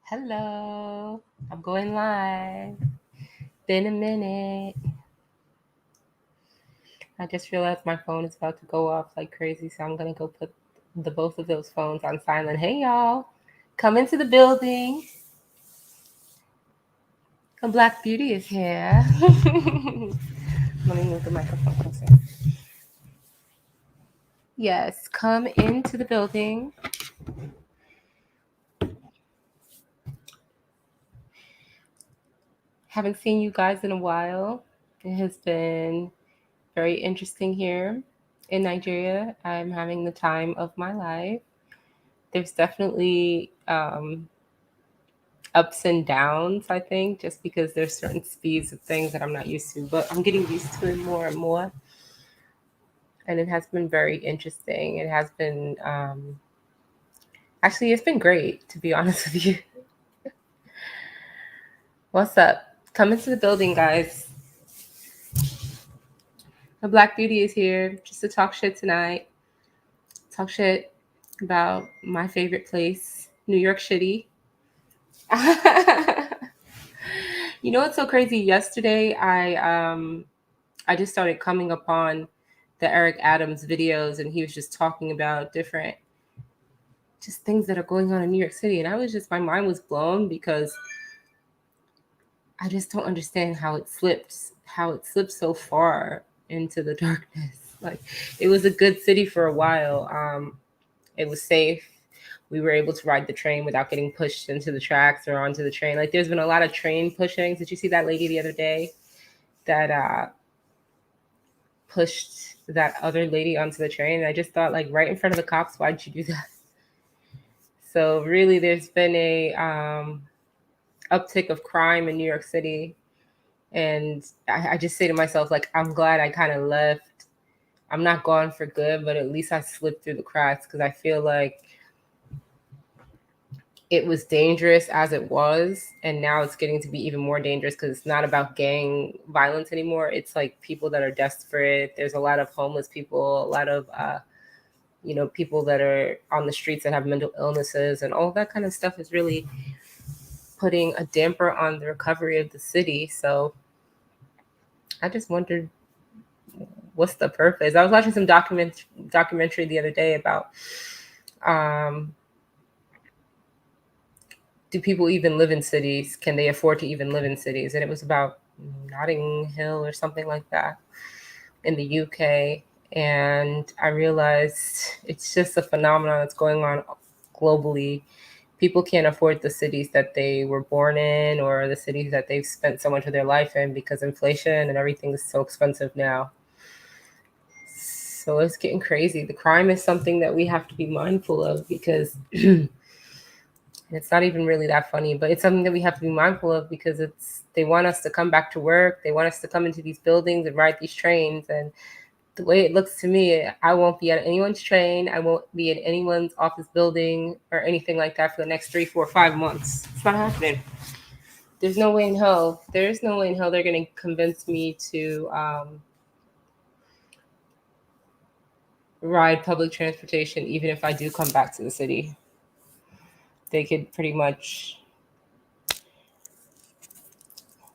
Hello, I'm going live. Been a minute. I just realized my phone is about to go off like crazy, so I'm gonna go put the both of those phones on silent. Hey y'all, come into the building. A Black Beauty is here. Let me move the microphone closer. Yes, come into the building. Haven't seen you guys in a while. It has been very interesting here in Nigeria. I'm having the time of my life. There's definitely ups and downs, I think, just because there's certain speeds of things that I'm not used to, but I'm getting used to it more and more. And it has been very interesting. It has been, actually, it's been great, to be honest with you. What's up? Come into the building, guys. A Black Beauty is here just to talk shit tonight. Talk shit about my favorite place, New York City. You know what's so crazy? Yesterday, I just started coming upon the Eric Adams videos, and he was just talking about different just things that are going on in New York City, and my mind was blown because I just don't understand how it slipped so far into the darkness. Like, it was a good city for a while. It was safe. We were able to ride the train without getting pushed into the tracks or onto the train. Like, there's been a lot of train pushings. Did you see that lady the other day that pushed that other lady onto the train? And I just thought, like, right in front of the cops, why'd you do that? So really, there's been a uptick of crime in New York City, and I just say to myself, like, I'm glad I kind of left. I'm not gone for good, but at least I slipped through the cracks, because I feel like it was dangerous as it was, and now it's getting to be even more dangerous because it's not about gang violence anymore. It's like people that are desperate. There's a lot of homeless people, a lot of people that are on the streets that have mental illnesses, and all that kind of stuff is really putting a damper on the recovery of the city. So I just wondered, what's the purpose? I was watching some documentary the other day about do people even live in cities? Can they afford to even live in cities? And it was about Notting Hill or something like that in the UK. And I realized it's just a phenomenon that's going on globally. People can't afford the cities that they were born in or the cities that they've spent so much of their life in, because inflation and everything is so expensive now. So it's getting crazy. The crime is something that we have to be mindful of, because it's not even really that funny, but it's something that we have to be mindful of, because they want us to come back to work. They want us to come into these buildings and ride these trains. And the way it looks to me, I won't be at anyone's train. I won't be in anyone's office building or anything like that for the next 3, 4, 5 months. It's not happening. There's no way in hell. There is no way in hell they're going to convince me to ride public transportation, even if I do come back to the city. They could pretty much.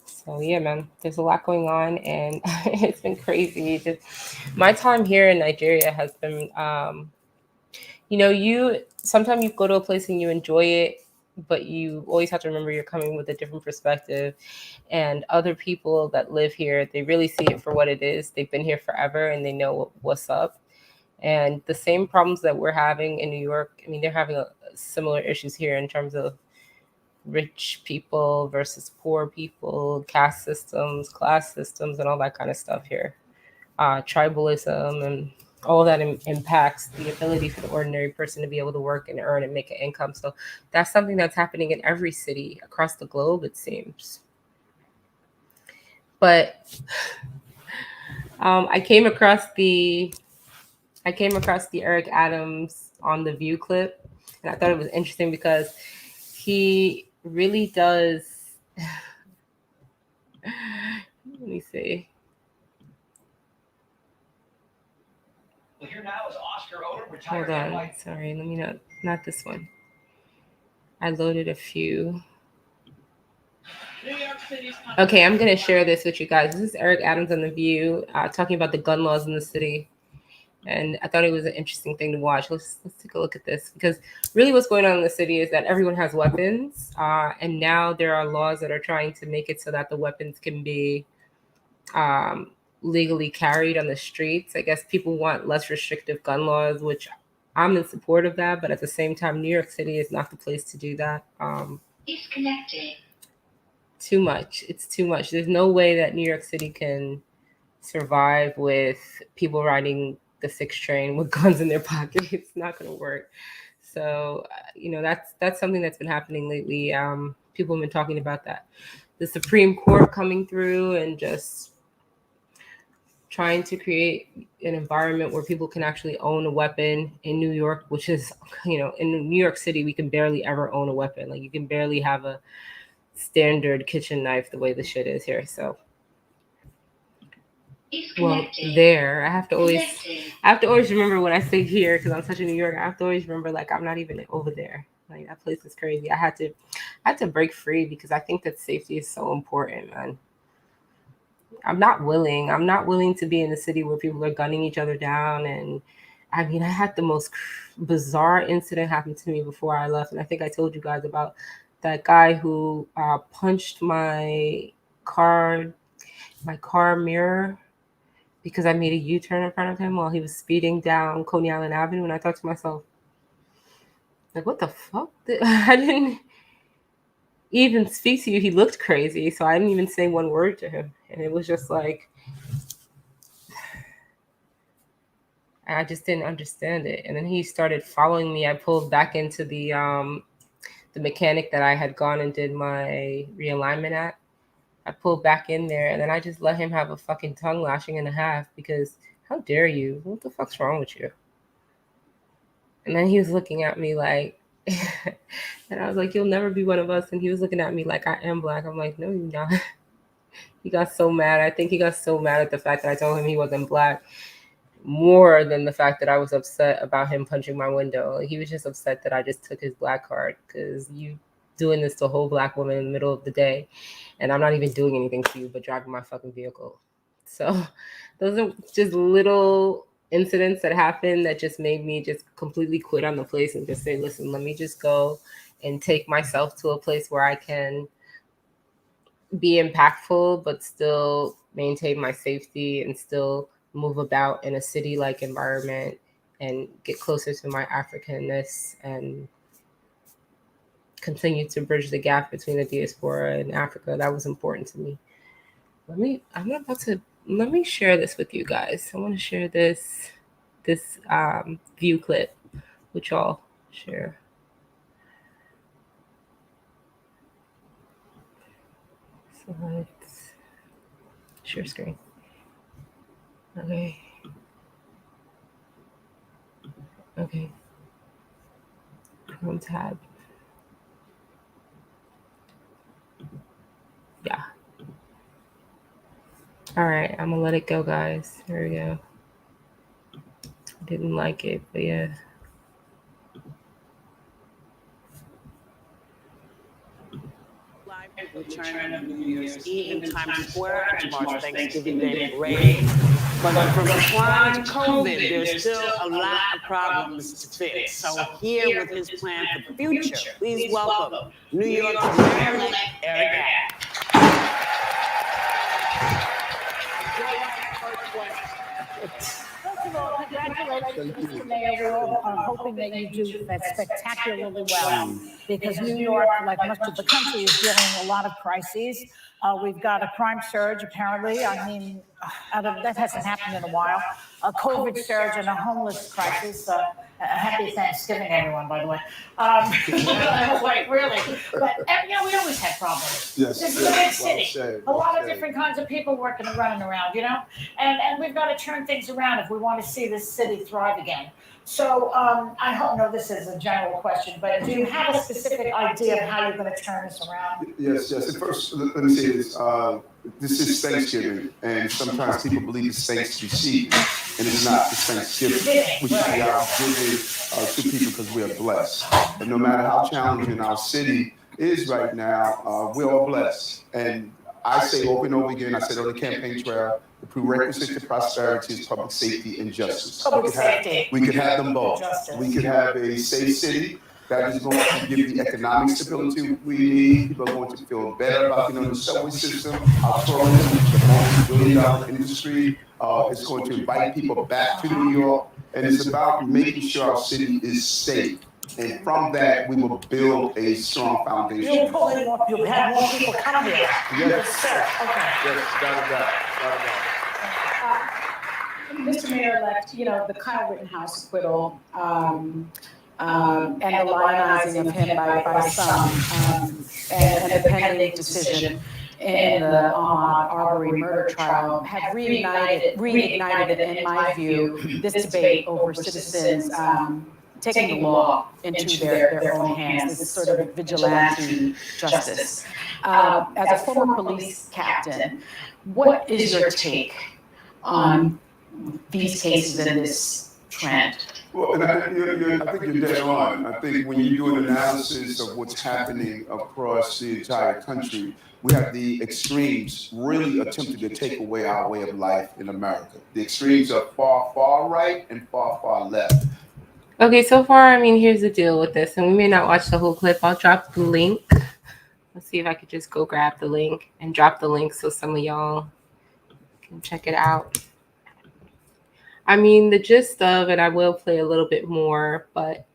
So yeah, man, there's a lot going on, and it's been crazy. Just my time here in Nigeria has been, you sometimes you go to a place and you enjoy it, but you always have to remember you're coming with a different perspective. And other people that live here, they really see it for what it is. They've been here forever, and they know what's up. And the same problems that we're having in New York, I mean, they're having similar issues here in terms of rich people versus poor people, caste systems, class systems, and all that kind of stuff here. Tribalism and all that impacts the ability for the ordinary person to be able to work and earn and make an income. So that's something that's happening in every city across the globe, it seems. But I came across the Eric Adams on the View clip, and I thought it was interesting because he really does. Let me see. Well, here now is Oscar Oda, retired. Hold on. NYC. Sorry, let me not this one. I loaded a few. Okay, I'm gonna share this with you guys. This is Eric Adams on The View, talking about the gun laws in the city, and I thought it was an interesting thing to watch. Let's take a look at this, because really what's going on in the city is that everyone has weapons, and now there are laws that are trying to make it so that the weapons can be legally carried on the streets. I guess people want less restrictive gun laws, which I'm in support of that, but at the same time, New York City is not the place to do that. Disconnected. Too much. It's too much. There's no way that New York City can survive with people riding the 6 train with guns in their pocket. It's not going to work. So, that's something that's been happening lately. People have been talking about that. The Supreme Court coming through and just trying to create an environment where people can actually own a weapon in New York, which is, in New York City, we can barely ever own a weapon. Like, you can barely have a standard kitchen knife the way the shit is here. So, well, there, I have to always remember when I say here, because I'm such a New Yorker, I have to always remember, like, I'm not even over there. Like, that place is crazy. I had to break free, because I think that safety is so important, man. I'm not willing to be in a city where people are gunning each other down. And I mean, I had the most bizarre incident happen to me before I left, and I think I told you guys about that guy who punched my car mirror because I made a U-turn in front of him while he was speeding down Coney Island Avenue. And I thought to myself, like, what the fuck? I didn't even speak to you. He looked crazy, so I didn't even say one word to him. And it was just like, I just didn't understand it. And then he started following me. I pulled back into the mechanic that I had gone and did my realignment at. I pulled back in there, and then I just let him have a fucking tongue lashing and a half, because how dare you? What the fuck's wrong with you? And then he was looking at me like, and I was like, you'll never be one of us. And he was looking at me like I am black. I'm like, no, you're not. He got so mad. I think he got so mad at the fact that I told him he wasn't black, more than the fact that I was upset about him punching my window. Like, he was just upset that I just took his black card, because you doing this to a whole black woman in the middle of the day, and I'm not even doing anything to you but driving my fucking vehicle. So those are just little incidents that happened that just made me just completely quit on the place and just say, listen, let me just go and take myself to a place where I can be impactful but still maintain my safety and still move about in a city-like environment and get closer to my Africanness and continue to bridge the gap between the diaspora and Africa. That was important to me. Let me share this with you guys. I want to share this view clip, which I'll share. So let's share screen. Okay. Chrome tab. Yeah. All right, I'm gonna let it go, guys. Here we go. Didn't like it, but yeah. Return of New Year's Eve in Times Square and tomorrow's Thanksgiving Day parade. But from decline to COVID, there's still a lot of problems to fix. So here with his plan for the future, please welcome New York's Mayor-elect Eric Adams. First of all, congratulations, Mr. Mayor. We're all hoping that you do spectacularly well, because New York, like much of the country, is dealing with a lot of crises. We've got a crime surge, apparently. I mean, that hasn't happened in a while. A COVID surge and a homeless crisis. Happy Thanksgiving, everyone, by the way. Like, really. But, we always have problems. Yes, this is a big city. A lot of different kinds of people working and running around, And we've got to turn things around if we want to see this city thrive again. So I hope, this is a general question, but do you have a specific idea of how you're going to turn this around? Yes. First, let me say this. This is Thanksgiving, and sometimes people believe it's Thanksgiving. and it's not just Thanksgiving. We should be out giving to people because we are blessed. And no matter how challenging our city is right now, we're all blessed. And I say over and over again, I said on the campaign trail, the prerequisite to prosperity is public safety and justice. Public safety. We could have them both. Justice. We could have a safe city that is going to give the economic stability we need. People are going to feel better about getting on the subway system. Our tourism, which is a multi-billion-dollar industry, is going to invite people back to New York. And it's about making sure our city is safe. And from that, we will build a strong foundation. You'll have more people come here. Yes, sir. Okay. Yes, got it. Mr. Mayor-elect, the Kyle Rittenhouse acquittal and the lionizing of him by some, and the pending decision in the Arbery murder trial have reignited, in my view, this debate over citizens taking the law into their own hands, this sort of vigilante justice. As a former police captain, what is your take on these cases and this trend? Well, and I think you're dead on. I think when you do an analysis of what's happening across the entire country, we have the extremes really attempting to take away our way of life in America. The extremes are far, far right and far, far left. Okay, so far, here's the deal with this, and we may not watch the whole clip. I'll drop the link. Let's see if I could just go grab the link and drop the link so some of y'all can check it out. The gist of it, I will play a little bit more, but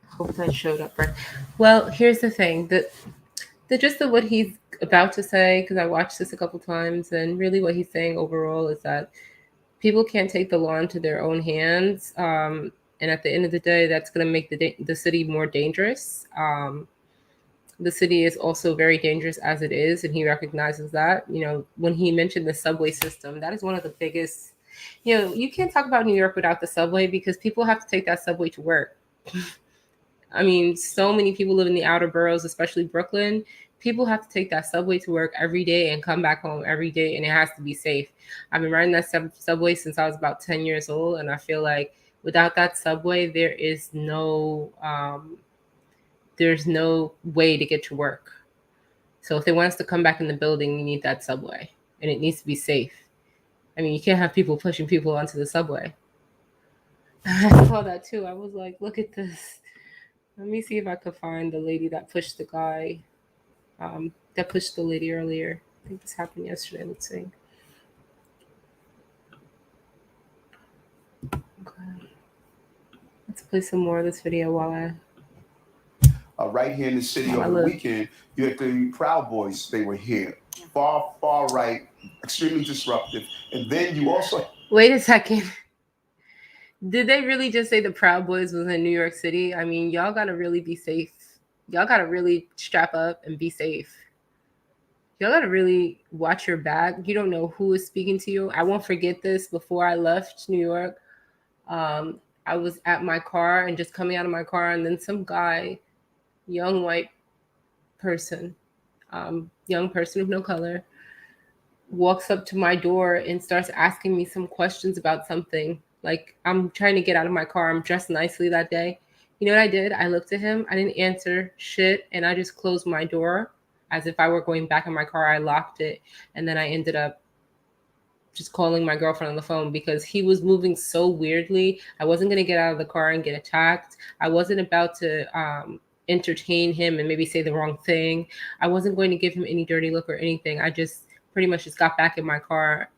hope that showed up right. Well, here's the thing. The gist of what he's about to say, because I watched this a couple times, and really what he's saying overall is that people can't take the law into their own hands. And at the end of the day, that's going to make the city more dangerous. The city is also very dangerous as it is, and he recognizes that. When he mentioned the subway system, that is one of the biggest. You can't talk about New York without the subway because people have to take that subway to work. So many people live in the outer boroughs, especially Brooklyn. People have to take that subway to work every day and come back home every day, and it has to be safe. I've been riding that subway since I was about 10 years old, and I feel like without that subway, there's no way to get to work. So if they want us to come back in the building, you need that subway, and it needs to be safe. You can't have people pushing people onto the subway. I saw that too. I was like, look at this. Let me see if I could find the lady that pushed the guy, that pushed the lady earlier. I think this happened yesterday. Let's see. Okay. Let's play some more of this video while I... right here in the city over the weekend, you had the Proud Boys. They were here. Far, far right, extremely disruptive. And then you also... Wait a second. Did they really just say the Proud Boys was in New York City? Y'all got to really be safe. Y'all got to really strap up and be safe. Y'all got to really watch your back. You don't know who is speaking to you. I won't forget this. Before I left New York, I was at my car and just coming out of my car, and then some guy, young white person, young person with no color, walks up to my door and starts asking me some questions about something. Like, I'm trying to get out of my car. I'm dressed nicely that day. You know what I did? I looked at him. I didn't answer shit, and I just closed my door as if I were going back in my car. I locked it, and then I ended up just calling my girlfriend on the phone because he was moving so weirdly. I wasn't going to get out of the car and get attacked. I wasn't about to entertain him and maybe say the wrong thing. I wasn't going to give him any dirty look or anything. I just pretty much just got back in my car.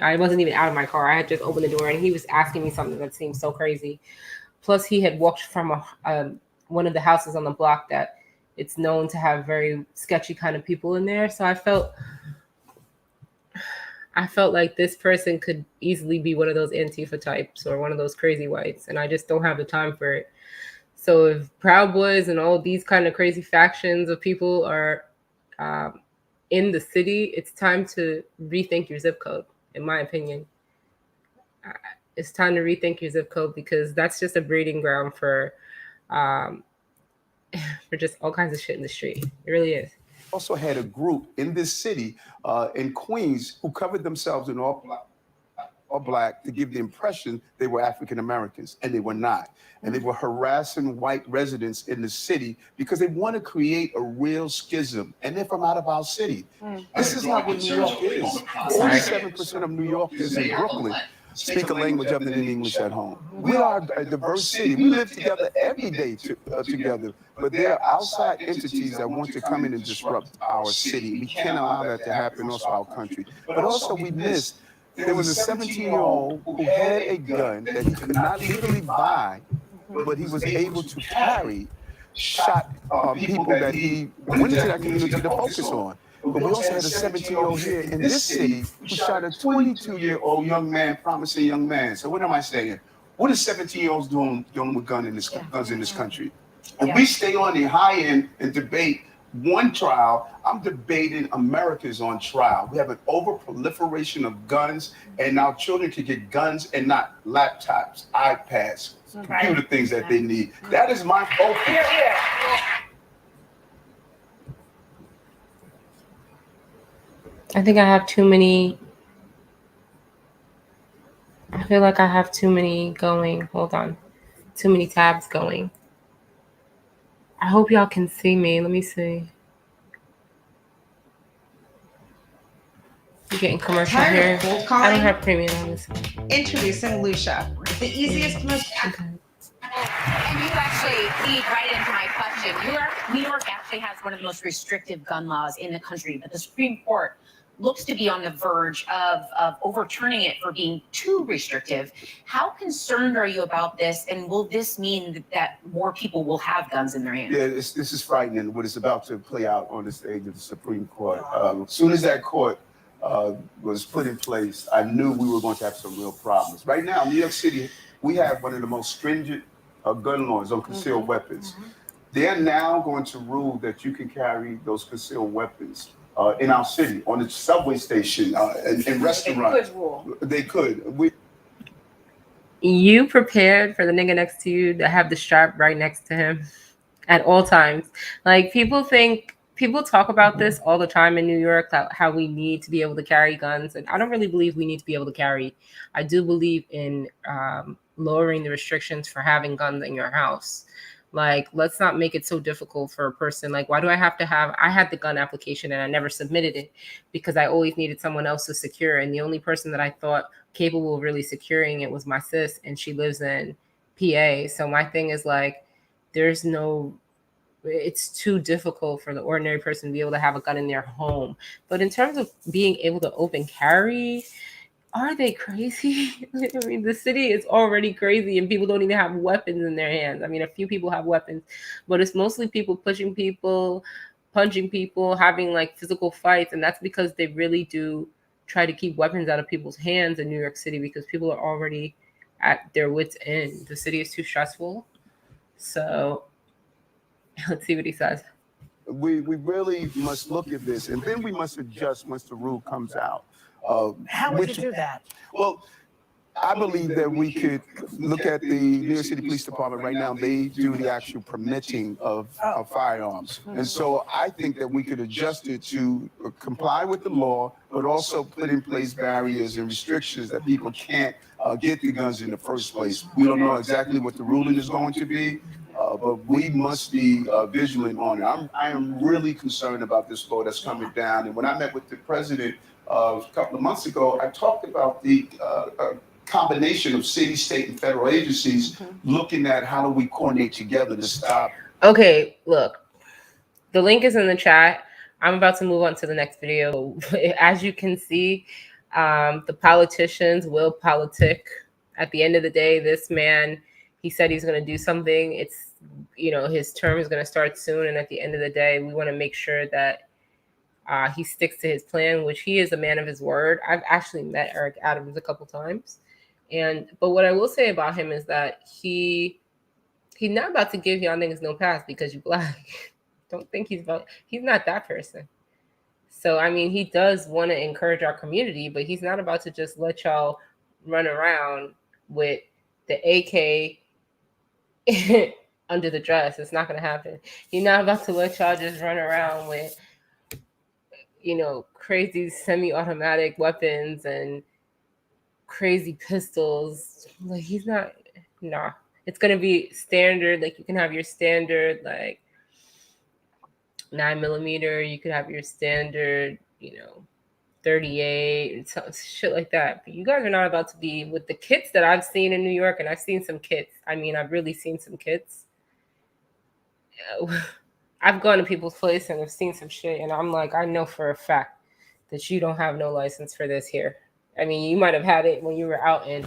I wasn't even out of my car. I had just opened the door, and he was asking me something that seemed so crazy. Plus, he had walked from one of the houses on the block that it's known to have very sketchy kind of people in there. So I felt like this person could easily be one of those Antifa types or one of those crazy whites, and I just don't have the time for it. So if Proud Boys and all these kind of crazy factions of people are in the city, it's time to rethink your zip code, in my opinion. it's time to rethink your zip code, because that's just a breeding ground for just all kinds of shit in the street. It really is. Also had a group in this city in Queens who covered themselves in all black to give the impression they were African Americans, and they were not. And they were harassing white residents in the city because they want to create a real schism, and they're from out of our city. This is not what New York is. 47% of New Yorkers in Brooklyn speak a language other than English at home. We are a diverse city. We live together every day together, but there are outside entities that want to come in and disrupt our city. We can't allow that to happen, also our country. But also we missed, there was a 17-year-old who had a gun that he could not legally buy, but he was able to carry, shot people that he went into that community to focus on. But we also had a 17-year-old here in this city who shot a 22-year-old young man, promising young man. So what am I saying? What is 17-year-olds doing with guns in this country? And we stay on the high end and debate one trial. I'm debating America's on trial. We have an over-proliferation of guns, and now children can get guns and not laptops, iPads, computer things that they need. That is my focus. I think I have too many. I feel like I have too many going. Hold on. Too many tabs going. I hope y'all can see me. Let me see. You're getting commercial here. I don't have premium on this one. Introducing Lucia, the easiest, most. Okay. And you actually lead right into my question. New York actually has one of the most restrictive gun laws in the country, but the Supreme Court looks to be on the verge of overturning it for being too restrictive. How concerned are you about this, and will this mean that more people will have guns in their hands? Yeah, this is frightening, what is about to play out on the stage of the Supreme Court. As soon as that court was put in place, I knew we were going to have some real problems. Right now, New York City, we have one of the most stringent gun laws on concealed weapons. They're now going to rule that you can carry those concealed weapons in our city, on the subway station, in restaurants. They could. You prepared for the nigga next to you to have the strap right next to him at all times. Like, people talk about this all the time in New York, how we need to be able to carry guns. And I don't really believe we need to be able to carry. I do believe in lowering the restrictions for having guns in your house. Like, let's not make it so difficult for a person. Like, why do I have to have, I had the gun application and I never submitted it because I always needed someone else to secure. And the only person that I thought capable of really securing it was my sis, and she lives in PA. So my thing is, like, it's too difficult for the ordinary person to be able to have a gun in their home. But in terms of being able to open carry, are they crazy? I mean, the city is already crazy and people don't even have weapons in their hands. I mean, a few people have weapons, but it's mostly people pushing people, punching people, having like physical fights. And that's because they really do try to keep weapons out of people's hands in New York City, because people are already at their wits' end. The city is too stressful. So let's see what he says. We really must look at this, and then we must adjust once the rule comes out. How would you do that? Well, I believe that we could look at the New York City Police Department right now. They do the actual permitting of firearms. And so I think that we could adjust it to comply with the law, but also put in place barriers and restrictions that people can't get the guns in the first place. We don't know exactly what the ruling is going to be, but we must be vigilant on it. I am really concerned about this law that's coming down. And when I met with the president a couple of months ago, I talked about the combination of city, state, and federal agencies looking at how do we coordinate together to stop. Okay, look, the link is in the chat. I'm about to move on to the next video. As you can see, the politicians will politic. At the end of the day, this man, he said he's going to do something. It's, his term is going to start soon. And at the end of the day, we want to make sure that he sticks to his plan, which he is a man of his word. I've actually met Eric Adams a couple times. But what I will say about him is that he's not about to give y'all niggas no pass because you black. Don't think he's not that person. So, I mean, he does want to encourage our community, but he's not about to just let y'all run around with the AK under the dress. It's not going to happen. You're not about to let y'all just run around with, crazy semi-automatic weapons and crazy pistols. Like, he's not, nah. It's going to be standard. Like, you can have your standard, like, 9mm. You could have your standard, 38 and shit like that. But you guys are not about to be with the kits that I've seen in New York, and I've seen some kits. I mean, I've really seen some kits. I've gone to people's place and I've seen some shit, and I'm like, I know for a fact that you don't have no license for this here. I mean, you might have had it when you were out in,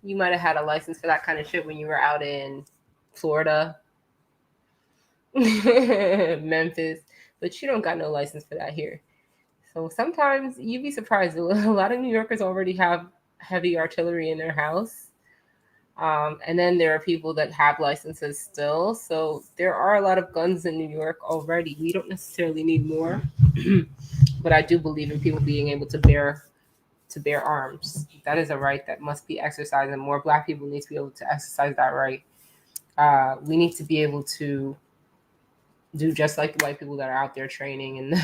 you might have had a license for that kind of shit when you were out in Florida, Memphis, but you don't got no license for that here. So sometimes you'd be surprised. A lot of New Yorkers already have heavy artillery in their house. And then there are people that have licenses still. So there are a lot of guns in New York already. We don't necessarily need more. But I do believe in people being able to bear arms. That is a right that must be exercised, and more Black people need to be able to exercise that right. We need to be able to do just like the white people that are out there training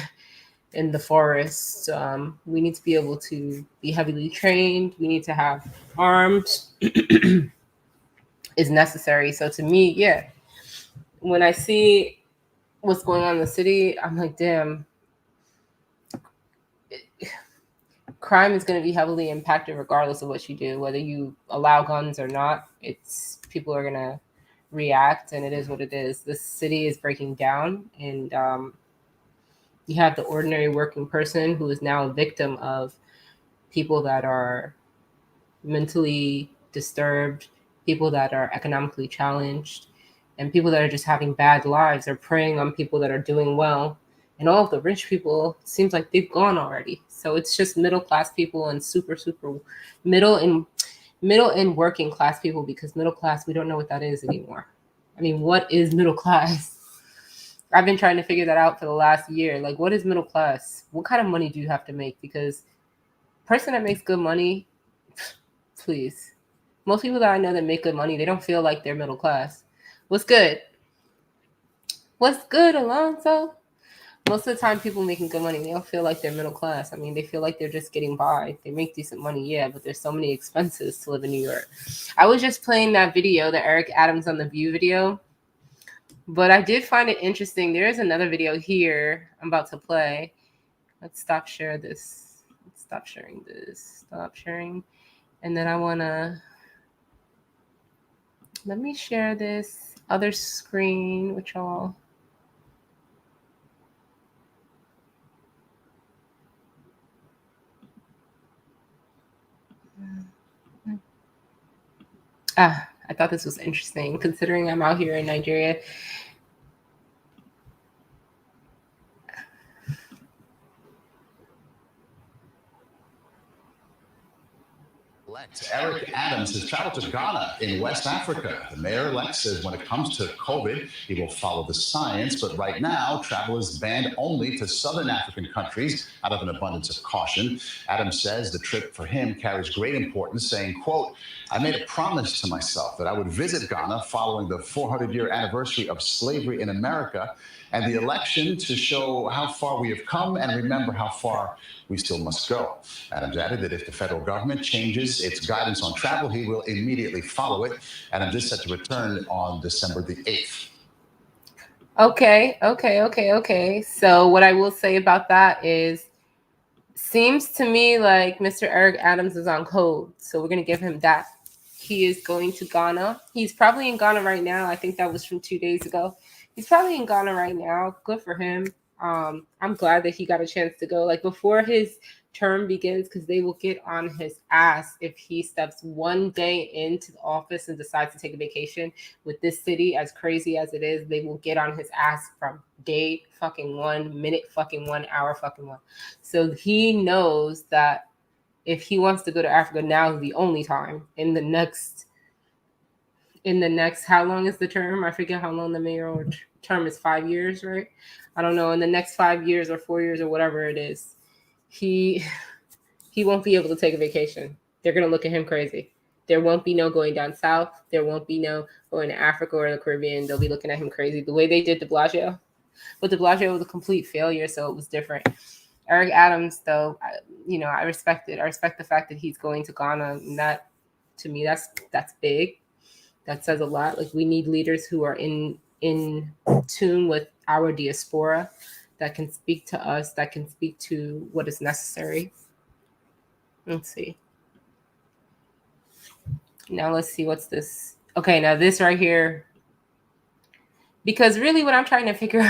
in the forest. We need to be able to be heavily trained. We need to have arms is necessary. So to me, yeah, when I see what's going on in the city, I'm like, damn, crime is going to be heavily impacted regardless of what you do, whether you allow guns or not. It's people are going to react, and it is what it is. The city is breaking down, and you have the ordinary working person who is now a victim of people that are mentally disturbed, people that are economically challenged, and people that are just having bad lives are preying on people that are doing well. And all of the rich people, it seems like they've gone already. So it's just middle class people and super middle and working class people, because middle class, we don't know what that is anymore. I mean, what is middle class? I've been trying to figure that out for the last year. Like, what is middle class? What kind of money do you have to make? Because person that makes good money, please. Most people that I know that make good money, they don't feel like they're middle class. What's good? What's good, Alonzo? Most of the time, people making good money, they don't feel like they're middle class. I mean, they feel like they're just getting by. They make decent money, yeah, but there's so many expenses to live in New York. I was just playing that video, the Eric Adams on the View video, but I did find it interesting. There is another video here I'm about to play. Let's stop share this. Let's stop sharing this. Stop sharing. And then I want to, let me share this other screen with y'all. I thought this was interesting, considering I'm out here in Nigeria. Eric Adams has traveled to Ghana in West Africa. The mayor-elect says when it comes to COVID, he will follow the science, but right now, travel is banned only to southern African countries out of an abundance of caution. Adams says the trip for him carries great importance, saying, quote, I made a promise to myself that I would visit Ghana following the 400-year anniversary of slavery in America and the election to show how far we have come and remember how far we still must go. Adams added that if the federal government changes its guidance on travel, he will immediately follow it. Adams is set to return on December the 8th. Okay. So what I will say about that is, seems to me like Mr. Eric Adams is on code. So we're going to give him that. He is going to Ghana. He's probably in Ghana right now. I think that was from 2 days ago. He's probably in Ghana right now. Good for him. I'm glad that he got a chance to go, like, before his term begins, because they will get on his ass if he steps one day into the office and decides to take a vacation. With this city, as crazy as it is, they will get on his ass from day fucking one, minute fucking one, hour fucking one. So he knows that if he wants to go to Africa, now is the only time. In the next, how long is the term? I forget how long the mayoral term is. 5 years, right? I don't know. In the next 5 years or 4 years or whatever it is, he won't be able to take a vacation. They're going to look at him crazy. There won't be no going down south. There won't be no going to Africa or the Caribbean. They'll be looking at him crazy. The way they did de Blasio. But de Blasio was a complete failure, so it was different. Eric Adams, though, I respect it. I respect the fact that he's going to Ghana. And that, to me, that's big. That says a lot. Like, we need leaders who are in tune with our diaspora, that can speak to us, that can speak to what is necessary. Let's see. Now let's see, what's this? Okay, now this right here. Because really what I'm trying to figure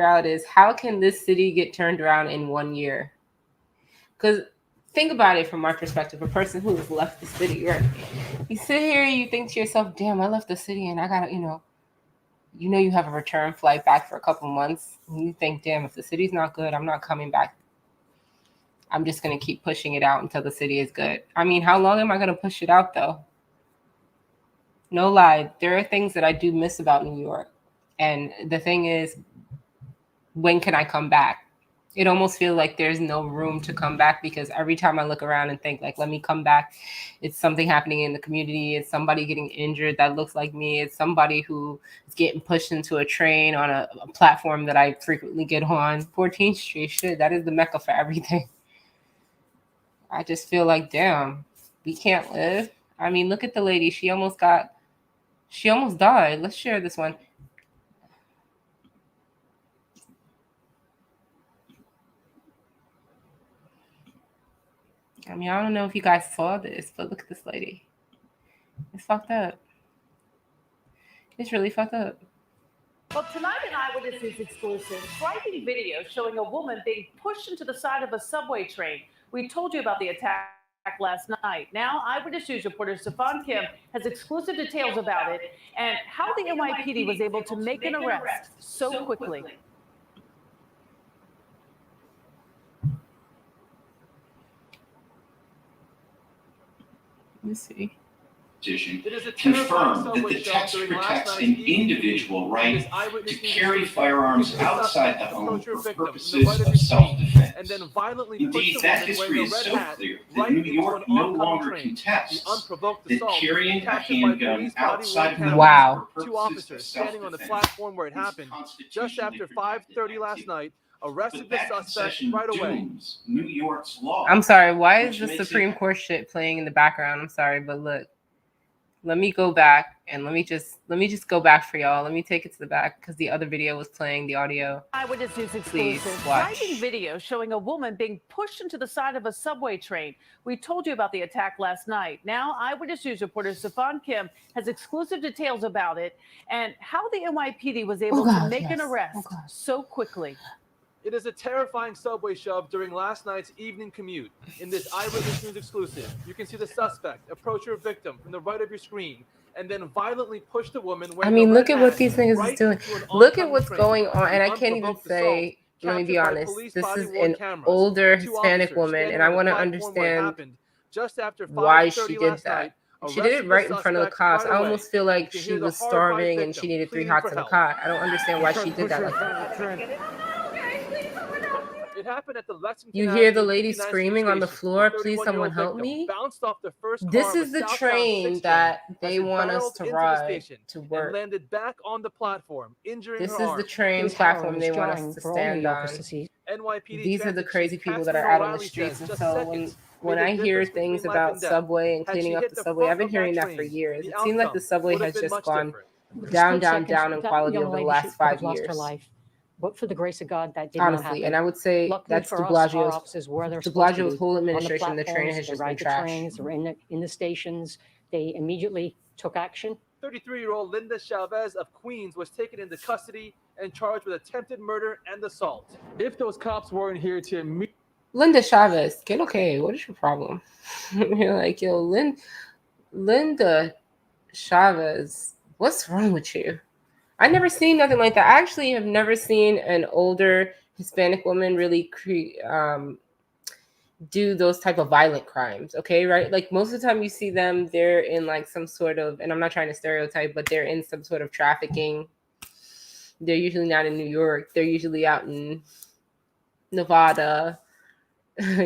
out is, how can this city get turned around in 1 year? Because think about it from our perspective, a person who has left the city, right? You sit here, you think to yourself, damn, I left the city and I gotta, you have a return flight back for a couple months. And you think, damn, if the city's not good, I'm not coming back. I'm just going to keep pushing it out until the city is good. I mean, how long am I going to push it out, though? No lie. There are things that I do miss about New York. And the thing is, when can I come back? It almost feels like there's no room to come back, because every time I look around and think, like, let me come back, it's something happening in the community. It's somebody getting injured that looks like me. It's somebody who is getting pushed into a train on a platform that I frequently get on. 14th Street, shit, that is the mecca for everything. I just feel like, damn, we can't live. I mean, look at the lady. She almost died. Let's share this one. I mean, I don't know if you guys saw this, but look at this lady. It's fucked up. It's really fucked up. Well, tonight in Eyewitness News exclusive, striking video showing a woman being pushed into the side of a subway train. We told you about the attack last night. Now, Eyewitness News reporter Stefan Kim has exclusive details about it and how the NYPD was able to make an arrest so quickly. Let's see. Confirmed that the text protects an individual right to carry firearms outside the home for purposes of self-defense. Indeed, that history is so clear that New York no longer contests that carrying a handgun outside of the home for Two purposes officers of standing on the self-defense platform where it happened just after constitutionally 5:30 last night, arrested the suspect concession right away. dooms New York's law. I'm sorry, why is which the makes Supreme it- Court shit playing in the background? I'm sorry, but look. Let me go back and let me just go back for y'all. Let me take it to the back because the other video was playing the audio. Eyewitness News Please exclusive, watch. striking video showing a woman being pushed into the side of a subway train. We told you about the attack last night. Now, Eyewitness News reporter Stefan Kim has exclusive details about it and how the NYPD was able to make an arrest so quickly. It is a terrifying subway shove during last night's evening commute. In this Eyewitness News exclusive, you can see the suspect approach your victim from the right of your screen and then violently push the woman wearing I mean, a look red at what hat these niggas right is doing. into an Look at oncoming what's train. going on. And The I can't even unprovoked say, let me be captured by honest, police this is body-worn an cameras. older Two Hispanic officers woman, standing and I on the want to platform where it understand happened just after why she 5:30 did last that. night. She did it Arrested right the in front of the suspect cops. right I away. almost feel like You can she hear the was horrified starving and victim she needed 3 pleading hots for in a help. cot. I don't understand why she did that like that. It happened at the Lexington You hear the Avenue lady 59th screaming on the station. floor, The please 31-year-old someone help victim me. Bounced off the first car This of a is the southbound train 6 that train they as she want us barreled to into the ride station to and work. landed back on the platform, injuring This her is arm. the train platform they want us to stand on. NYPD These are the Transit crazy Chief people that Kathleen are out on the O'Reilly streets. says And just so seconds when made I the hear difference between things life about and death. subway and Had cleaning she up hit the the subway, I've front been of that hearing that for train, years. the It seems like the outcome subway would have has been just much gone different. down in quality over the last 5 years. But for the grace of God, that did Honestly, not happen. and I would say Luckily that's for De us, our Blasio's officers were there De supposed to Blasio's be. whole On the administration. The train platforms, has they just been ride the trash. trains, they're in the stations. They immediately took action. 33-year-old Linda Chavez of Queens was taken into custody and charged with attempted murder and assault. If those cops weren't here to immediately Linda Chavez, get okay. What is your problem? You're like, yo, Linda Chavez, what's wrong with you? I never seen nothing like that. I actually have never seen an older Hispanic woman really do those type of violent crimes. Okay, right? Like most of the time you see them, they're in like some sort of, and I'm not trying to stereotype, but they're in some sort of trafficking. They're usually not in New York. They're usually out in Nevada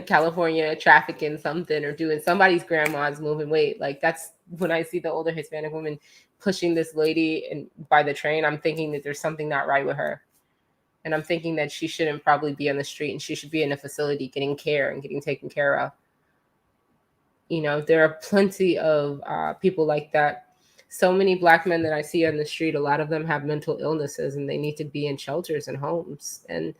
California trafficking something or doing somebody's grandma's moving weight. Like that's when I see the older Hispanic woman pushing this lady and by the train, I'm thinking that there's something not right with her. And I'm thinking that she shouldn't probably be on the street and she should be in a facility getting care and getting taken care of. You know, there are plenty of people like that. So many Black men that I see on the street, a lot of them have mental illnesses and they need to be in shelters and homes. And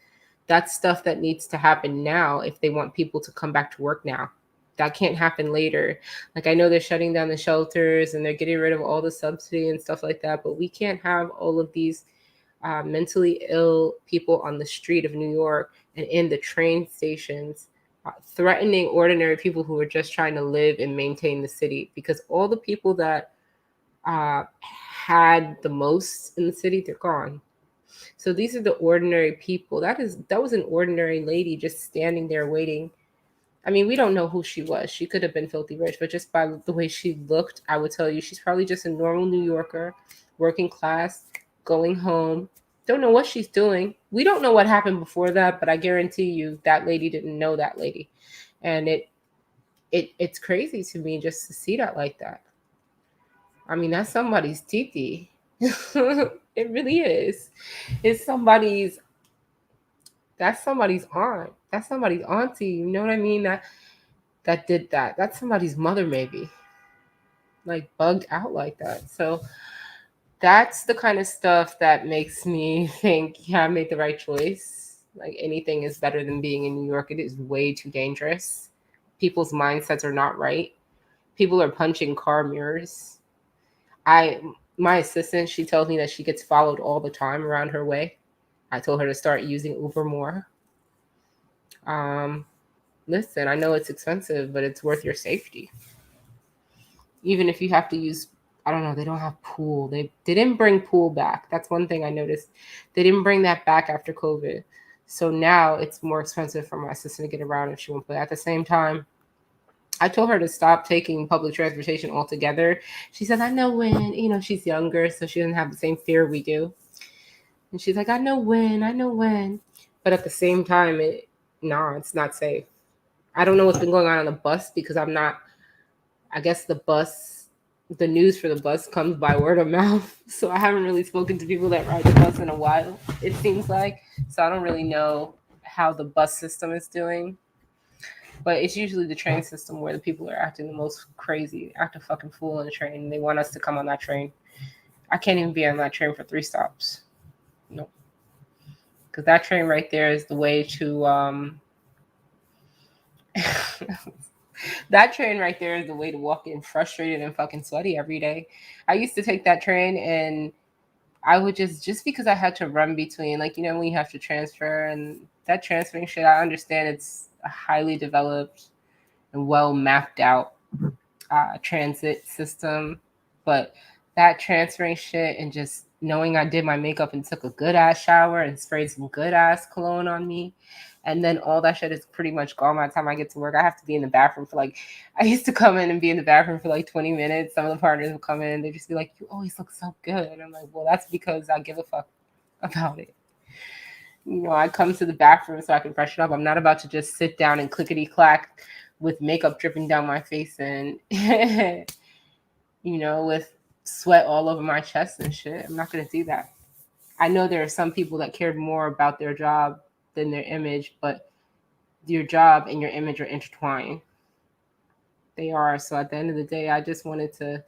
that's stuff that needs to happen now if they want people to come back to work now. That can't happen later. Like I know they're shutting down the shelters and they're getting rid of all the subsidy and stuff like that, but we can't have all of these mentally ill people on the street of New York and in the train stations threatening ordinary people who are just trying to live and maintain the city, because all the people that had the most in the city, they're gone. So these are the ordinary people. That was an ordinary lady just standing there waiting. I mean, we don't know who she was. She could have been filthy rich, but just by the way she looked, I would tell you she's probably just a normal New Yorker, working class, going home. Don't know what she's doing. We don't know what happened before that, but I guarantee you that lady didn't know that lady. And it's crazy to me just to see that like that. I mean, that's somebody's titi. It really is. It's somebody's That's somebody's aunt. That's somebody's auntie. You know what I mean? That did that. That's somebody's mother, maybe. Like bugged out like that. So that's the kind of stuff that makes me think, yeah, I made the right choice. Like anything is better than being in New York. It is way too dangerous. People's mindsets are not right. People are punching car mirrors. My assistant, she tells me that she gets followed all the time around her way. I told her to start using Uber more. Listen, I know it's expensive, but it's worth your safety. Even if you have to use, I don't know, they don't have pool. They didn't bring pool back. That's one thing I noticed. They didn't bring that back after COVID. So now it's more expensive for my assistant to get around if she won't. But at the same time, I told her to stop taking public transportation altogether. She said, I know when, she's younger, so she doesn't have the same fear we do. And she's like, I know when. But at the same time, it's not safe. I don't know what's been going on the bus because I guess the news for the bus comes by word of mouth. So I haven't really spoken to people that ride the bus in a while, it seems like. So I don't really know how the bus system is doing. But it's usually the train system where the people are acting the most crazy, act a fucking fool on the train. And they want us to come on that train. I can't even be on that train for 3 stops. Nope. Because that train right there is the way to that train right there is the way to walk in frustrated and fucking sweaty every day. I used to take that train and I would just because I had to run between, like, when you have to transfer and that transferring shit, I understand it's a highly developed and well mapped out transit system, but that transferring shit and just knowing I did my makeup and took a good ass shower and sprayed some good ass cologne on me, and then all that shit is pretty much gone by the time I get to work. I have to be in the bathroom for I used to come in and be in the bathroom for 20 minutes. Some of the partners will come in and they just be like, you always look so good. And I'm like, well, that's because I give a fuck about it. I come to the bathroom so I can freshen up. I'm not about to just sit down and clickety clack with makeup dripping down my face and, with sweat all over my chest and shit. I'm not going to do that. I know there are some people that cared more about their job than their image, but your job and your image are intertwined. They are. So at the end of the day, I just wanted to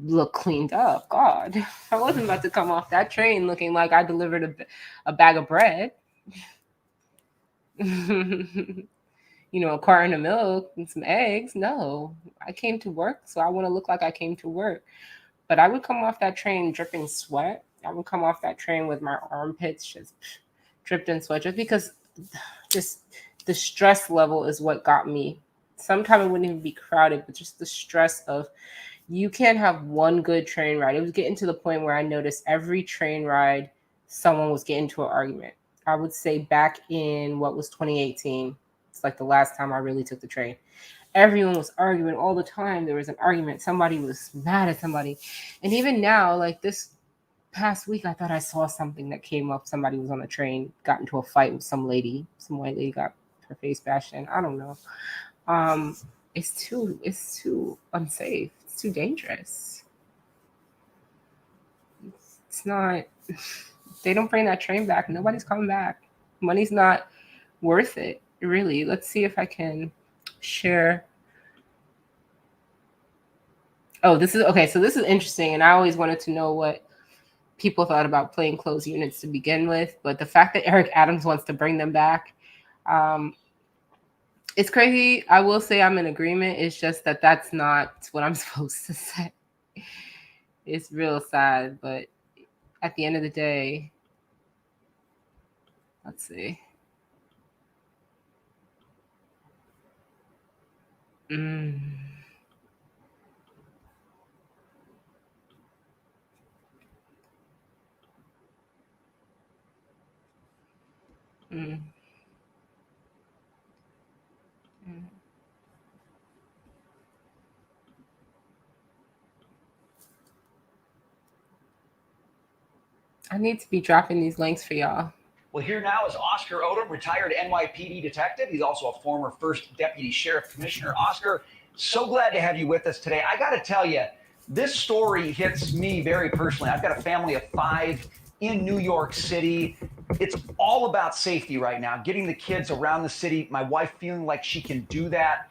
look cleaned up. God, I wasn't about to come off that train looking like I delivered a bag of bread. A carton of milk and some eggs. No, I came to work, so I want to look like I came to work. But I would come off that train dripping sweat. I would come off that train with my armpits just dripped in sweat, just because just the stress level is what got me. Sometimes it wouldn't even be crowded, but just the stress of you can't have one good train ride. It was getting to the point where I noticed every train ride, someone was getting into an argument. I would say back in 2018, it's like the last time I really took the train. Everyone was arguing all the time. There was an argument. Somebody was mad at somebody. And even now, this past week, I thought I saw something that came up. Somebody was on a train, got into a fight with some lady. Some white lady got for face bashing. I don't know. It's too unsafe. It's too dangerous. It's not. They don't bring that train back. Nobody's coming back. Money's not worth it, really. Let's see if I can share. Oh, this is okay. So this is interesting, and I always wanted to know what people thought about plainclothes units to begin with. But the fact that Eric Adams wants to bring them back, it's crazy. I will say I'm in agreement. It's just that that's not what I'm supposed to say. It's real sad, but at the end of the day, let's see. Mm. Mm. Mm. I need to be dropping these links for y'all. Well, here now is Oscar Odom, retired NYPD detective. He's also a former first deputy sheriff commissioner. Oscar, so glad to have you with us today. I got to tell you, this story hits me very personally. I've got a family of 5 in New York City. It's all about safety right now, getting the kids around the city, my wife feeling like she can do that.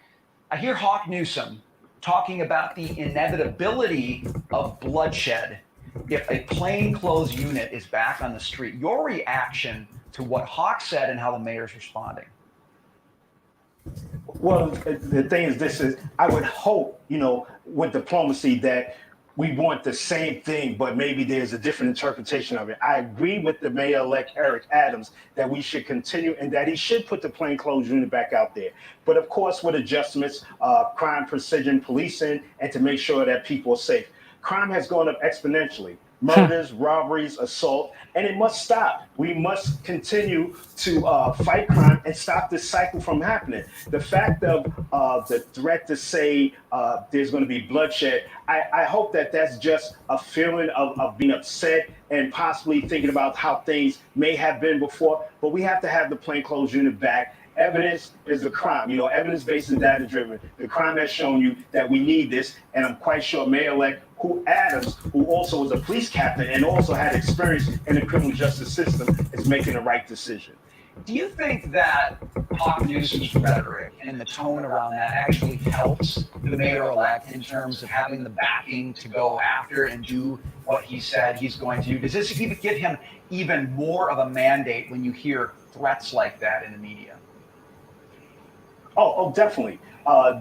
I hear Hawk Newsome talking about the inevitability of bloodshed if a plainclothes unit is back on the street. Your reaction to what Hawk said and how the mayor's responding? Well, the thing is, I would hope, with diplomacy that we want the same thing, but maybe there's a different interpretation of it. I agree with the mayor-elect Eric Adams that we should continue and that he should put the plainclothes unit back out there. But of course, with adjustments, crime precision policing, and to make sure that people are safe. Crime has gone up exponentially. Murders, robberies, assault, and it must stop. We must continue to fight crime and stop this cycle from happening. The fact of the threat to say there's going to be bloodshed, I hope that that's just a feeling of being upset and possibly thinking about how things may have been before, but we have to have the plainclothes unit back. Evidence is the crime, evidence-based and data-driven. The crime has shown you that we need this, and I'm quite sure Mayor-elect Adams, who also was a police captain and also had experience in the criminal justice system, is making the right decision. Do you think that Hawk Newsome's rhetoric and the tone around that actually helps the mayor-elect in terms of having the backing to go after and do what he said he's going to do? Does this give him even more of a mandate when you hear threats like that in the media? Oh, definitely.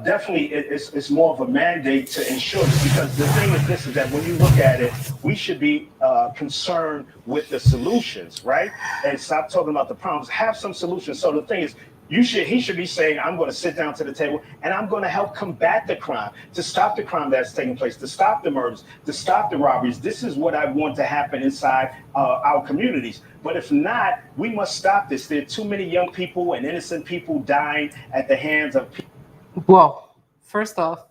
Definitely, it's more of a mandate to ensure this, because the thing is this, is that when you look at it, we should be concerned with the solutions, right? And stop talking about the problems. Have some solutions. So the thing is, he should be saying, I'm going to sit down to the table and I'm going to help combat the crime, to stop the crime that's taking place, to stop the murders, to stop the robberies. This is what I want to happen inside our communities. But if not, we must stop this. There are too many young people and innocent people dying at the hands of people. Well, first off,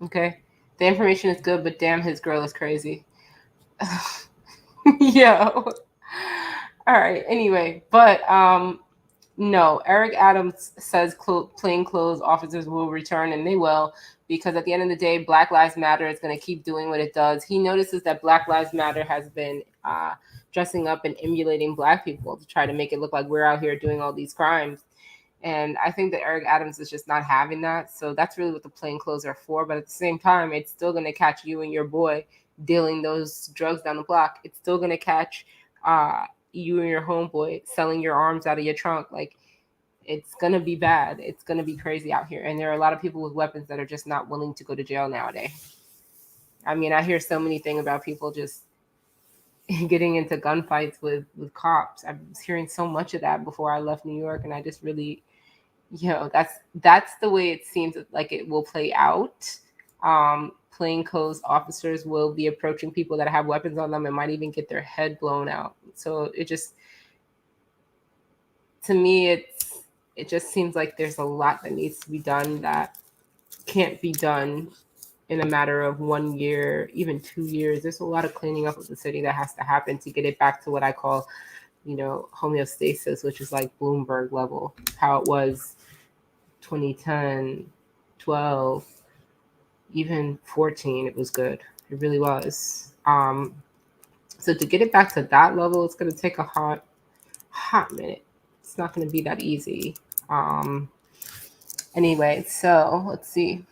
okay, the information is good, but damn, his girl is crazy. Yo. All right. Anyway, but no, Eric Adams says plainclothes officers will return, and they will, because at the end of the day, Black Lives Matter is going to keep doing what it does. He notices that Black Lives Matter has been dressing up and emulating Black people to try to make it look like we're out here doing all these crimes. And I think that Eric Adams is just not having that. So that's really what the plainclothes are for. But at the same time, it's still going to catch you and your boy dealing those drugs down the block. It's still going to catch you and your homeboy selling your arms out of your trunk. Like, it's going to be bad. It's going to be crazy out here. And there are a lot of people with weapons that are just not willing to go to jail nowadays. I mean, I hear so many things about people just getting into gunfights with cops. I was hearing so much of that before I left New York. And I just really, that's the way it seems like it will play out. Plainclothes officers will be approaching people that have weapons on them and might even get their head blown out. So it just, to me, it just seems like there's a lot that needs to be done that can't be done in a matter of 1 year, even 2 years. There's a lot of cleaning up of the city that has to happen to get it back to what I call homeostasis, which is like Bloomberg level, how it was 2010, 12, even 14, it was good. It really was. So to get it back to that level, it's going to take a hot minute. It's not going to be that easy. Anyway, so let's see.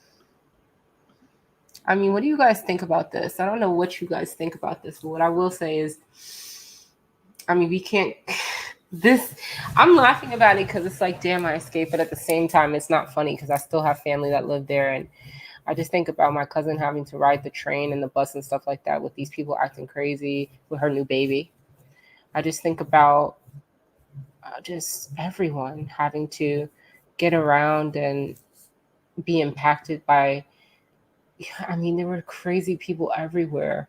I mean, what do you guys think about this? I don't know what you guys think about this, but what I will say is, I mean, we can't, I'm laughing about it because it's like, damn, I escaped. But at the same time, it's not funny because I still have family that live there. And I just think about my cousin having to ride the train and the bus and stuff like that with these people acting crazy with her new baby. I just think about just everyone having to get around and be impacted by, I mean, there were crazy people everywhere.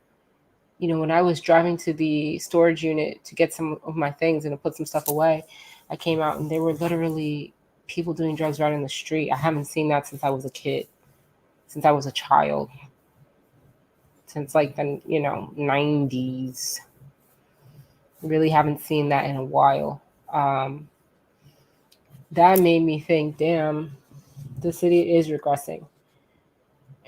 When I was driving to the storage unit to get some of my things and to put some stuff away, I came out and there were literally people doing drugs right in the street. I haven't seen that since I was a kid, since I was a child, since like the 90s. Really haven't seen that in a while. That made me think, damn, the city is regressing.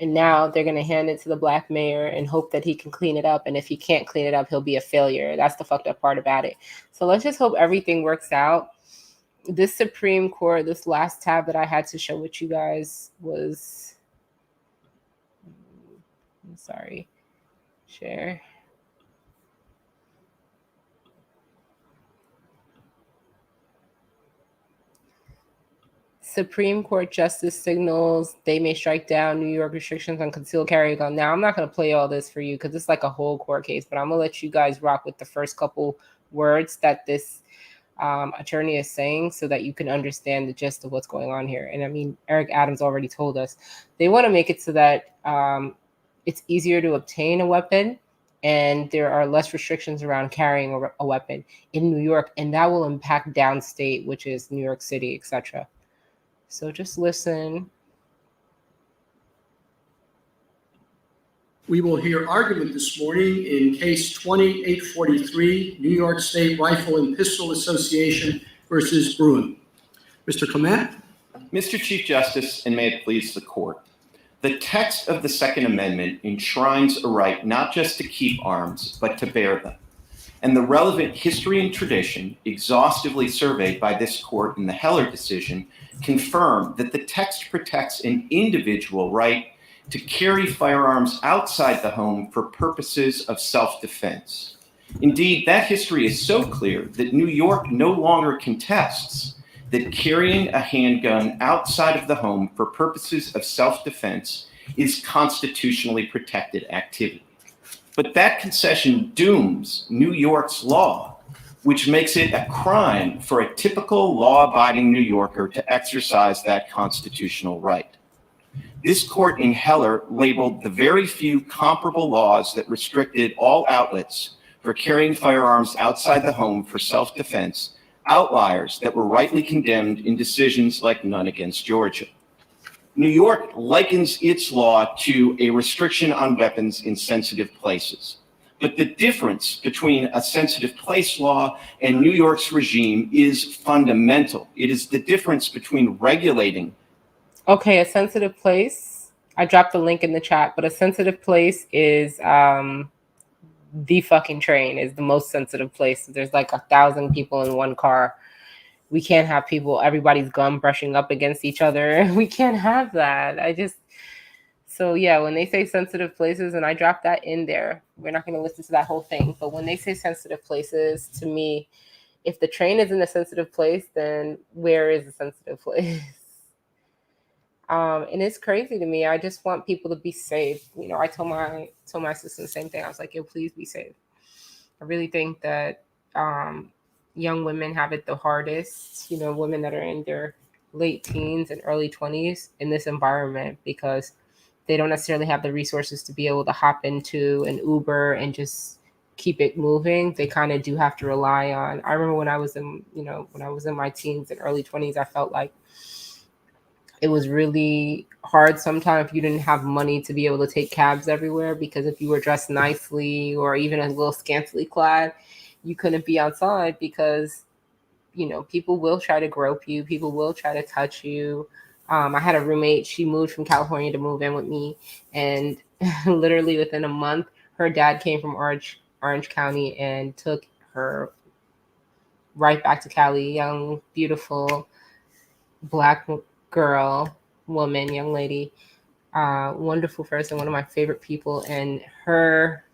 And now they're going to hand it to the black mayor and hope that he can clean it up. And if he can't clean it up, he'll be a failure. That's the fucked up part about it. So let's just hope everything works out. This Supreme Court, this last tab that I had to show with you guys was, I'm sorry, share. Supreme Court justice signals they may strike down New York restrictions on concealed carry gun. Now, I'm not going to play all this for you because it's like a whole court case, but I'm going to let you guys rock with the first couple words that this attorney is saying so that you can understand the gist of what's going on here. And I mean, Eric Adams already told us they want to make it so that it's easier to obtain a weapon and there are less restrictions around carrying a weapon in New York, and that will impact downstate, which is New York City, etc. So just listen. We will hear argument this morning in case 2843, New York State Rifle and Pistol Association versus Bruin. Mr. Clement. Mr. Chief Justice, and may it please the court. The text of the Second Amendment enshrines a right not just to keep arms, but to bear them. And the relevant history and tradition, exhaustively surveyed by this court in the Heller decision, confirm that the text protects an individual right to carry firearms outside the home for purposes of self-defense. Indeed, that history is so clear that New York no longer contests that carrying a handgun outside of the home for purposes of self-defense is constitutionally protected activity. But that concession dooms New York's law, which makes it a crime for a typical law-abiding New Yorker to exercise that constitutional right. This court in Heller labeled the very few comparable laws that restricted all outlets for carrying firearms outside the home for self-defense outliers that were rightly condemned in decisions like Nunn against Georgia. New York likens its law to a restriction on weapons in sensitive places. But the difference between a sensitive place law and New York's regime is fundamental. It is the difference between regulating. Okay, a sensitive place. I dropped the link in the chat, but a sensitive place is the fucking train is the most sensitive place. There's like 1,000 people in one car. We can't have everybody's gum brushing up against each other. We can't have that. So yeah, when they say sensitive places, and I dropped that in there, we're not going to listen to that whole thing. But when they say sensitive places, to me, if the train is in a sensitive place, then where is a sensitive place? And it's crazy to me. I just want people to be safe. I told my sister the same thing. I was like, yo, please be safe. I really think that young women have it the hardest, women that are in their late teens and early 20s in this environment, because they don't necessarily have the resources to be able to hop into an Uber and just keep it moving. They kind of do have to rely on, I remember when I was in my teens and early 20s, I felt like it was really hard sometimes if you didn't have money to be able to take cabs everywhere, because if you were dressed nicely or even a little scantily clad, you couldn't be outside because, people will try to grope you. People will try to touch you. I had a roommate. She moved from California to move in with me. And literally within a month, her dad came from Orange County and took her right back to Cali. Young, beautiful, Black girl, woman, young lady, wonderful person, one of my favorite people. And her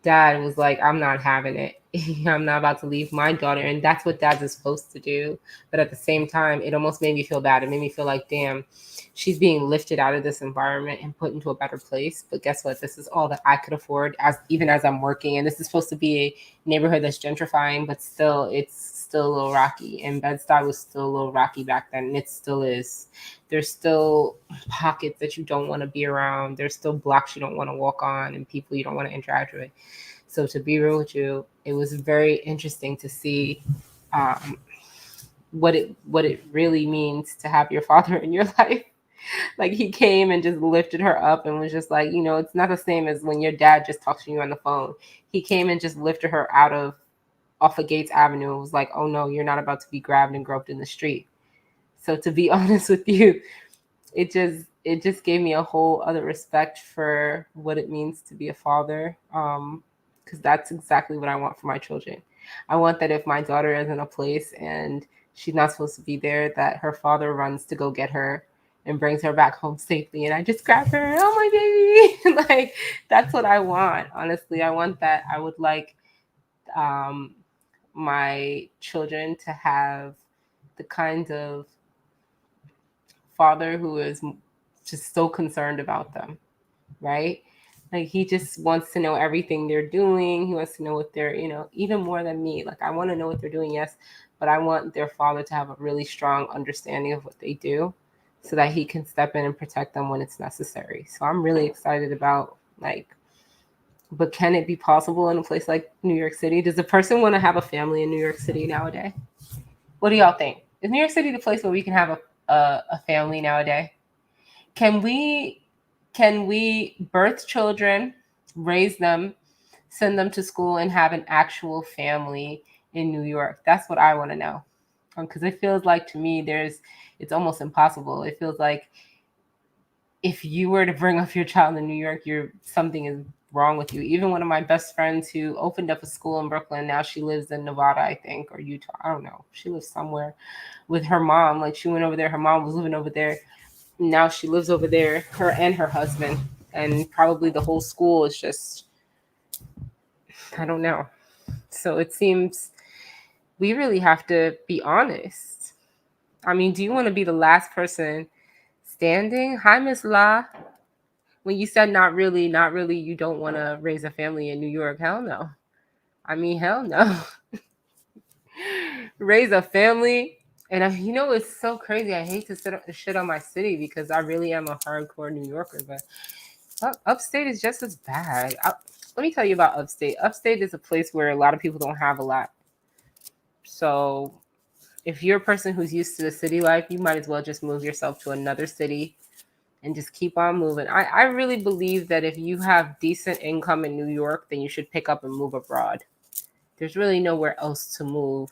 dad was like, I'm not having it. I'm not about to leave my daughter. And that's what dads are supposed to do. But at the same time, it almost made me feel bad. It made me feel like, damn, she's being lifted out of this environment and put into a better place. But guess what? This is all that I could afford, even as I'm working. And this is supposed to be a neighborhood that's gentrifying, but still, it's still a little rocky. And Bed-Stuy was still a little rocky back then, and it still is. There's still pockets that you don't want to be around. There's still blocks you don't want to walk on and people you don't want to interact with. So to be real with you, it was very interesting to see what it really means to have your father in your life. Like, he came and just lifted her up and was just like, it's not the same as when your dad just talks to you on the phone. He came and just lifted her off of Gates Avenue. It was like, oh no, you're not about to be grabbed and groped in the street. So to be honest with you, it just gave me a whole other respect for what it means to be a father. Because that's exactly what I want for my children. I want that if my daughter is in a place and she's not supposed to be there, that her father runs to go get her and brings her back home safely. And I just grab her, oh my baby. Like, that's what I want. Honestly, I want that. I would like my children to have the kind of father who is just so concerned about them, right? Like, he just wants to know everything they're doing. He wants to know what they're, even more than me. Like, I want to know what they're doing, yes, but I want their father to have a really strong understanding of what they do so that he can step in and protect them when it's necessary. So I'm really excited about, but can it be possible in a place like New York City? Does a person want to have a family in New York City nowadays? What do y'all think? Is New York City the place where we can have a family nowadays? Can we birth children, raise them, send them to school, and have an actual family in New York? That's what I want to know. Because it feels like, to me, it's almost impossible. It feels like if you were to bring up your child in New York, something is wrong with you. Even one of my best friends who opened up a school in Brooklyn, now she lives in Nevada, I think, or Utah. I don't know. She lives somewhere with her mom. Like, she went over there. Her mom was living over there. Now she lives over there, her and her husband, and probably the whole school is just, I don't know. So it seems we really have to be honest. I mean, do you want to be the last person standing? Hi, Miss La. When you said not really, you don't want to raise a family in New York. Hell no. I mean, hell no. Raise a family. And it's so crazy. I hate to shit on my city because I really am a hardcore New Yorker, but upstate is just as bad. Let me tell you about upstate. Upstate is a place where a lot of people don't have a lot. So if you're a person who's used to the city life, you might as well just move yourself to another city and just keep on moving. I really believe that if you have decent income in New York, then you should pick up and move abroad. There's really nowhere else to move.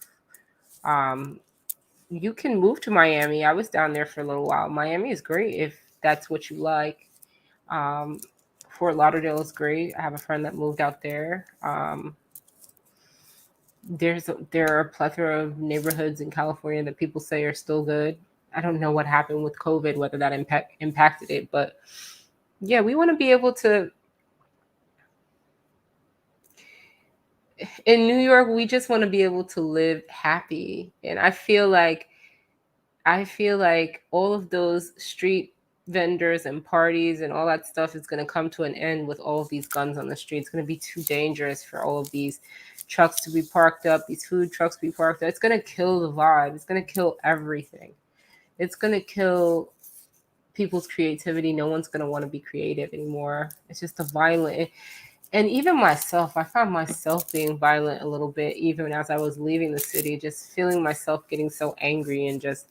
You can move to Miami. I was down there for a little while. Miami is great if that's what you like. Fort Lauderdale is great. I have a friend that moved out there. There are a plethora of neighborhoods in California that people say are still good. I don't know what happened with COVID, whether that impacted it, but yeah, we want to be able to. In New York, we just want to be able to live happy, and I feel like all of those street vendors and parties and all that stuff is going to come to an end with all of these guns on the street. It's going to be too dangerous for all of these trucks to be parked up, these food trucks to be parked up. It's going to kill the vibe. It's going to kill everything. It's going to kill people's creativity. No one's going to want to be creative anymore. It's just a violent. And even myself, I found myself being violent a little bit, even as I was leaving the city, just feeling myself getting so angry and just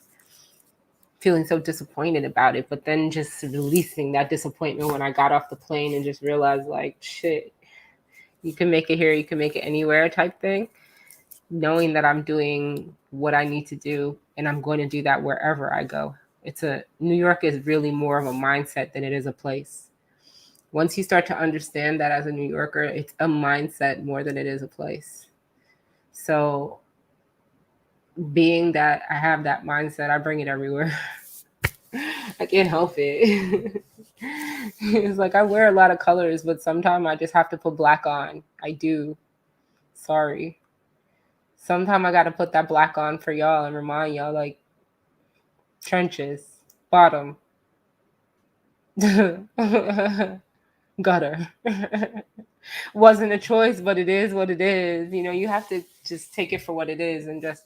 feeling so disappointed about it. But then just releasing that disappointment when I got off the plane and just realized, like, shit, You can make it here, you can make it anywhere type thing. Knowing that I'm doing what I need to do and I'm going to do that wherever I go. New York is really more of a mindset than it is a place. Once you start to understand that as a New Yorker, it's a mindset more than it is a place. So being that I have that mindset, I bring it everywhere. I can't help it. It's like I wear a lot of colors, but sometimes I just have to put black on. I do. Sorry. Sometimes I got to put that black on for y'all and remind y'all, like, trenches, bottom, gutter. Wasn't a choice, but it is what it is. You know, you have to just take it for what it is and just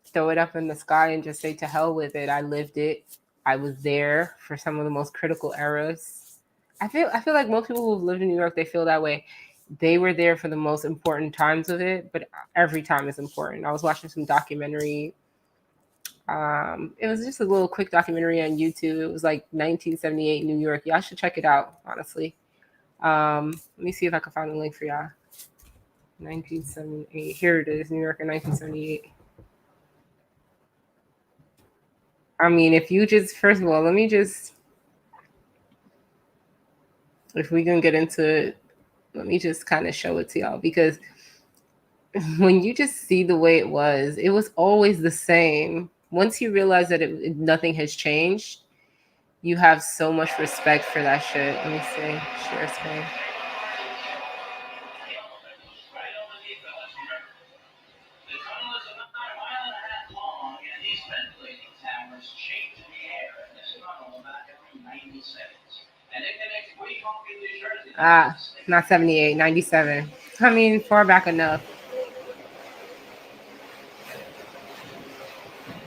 throw it up in the sky and just say to hell with it. I lived it. I was there for some of the most critical eras. I feel like most people who've lived in New York, they feel that way. They were there for the most important times of it, but every time is important. I was watching some documentary. It was just a little quick documentary on YouTube. It was like 1978 New York. Y'all should check it out, honestly. Let me see if I can find a link for y'all. 1978. Here it is, New York in 1978. I mean, if you just, first of all, let me just, if we can get into it, let me just kind of show it to y'all, because when you just see the way it was always the same. Once you realize that nothing has changed, you have so much respect for that shit. Let me see. Share screen. Not 78, 97. I mean, far back enough.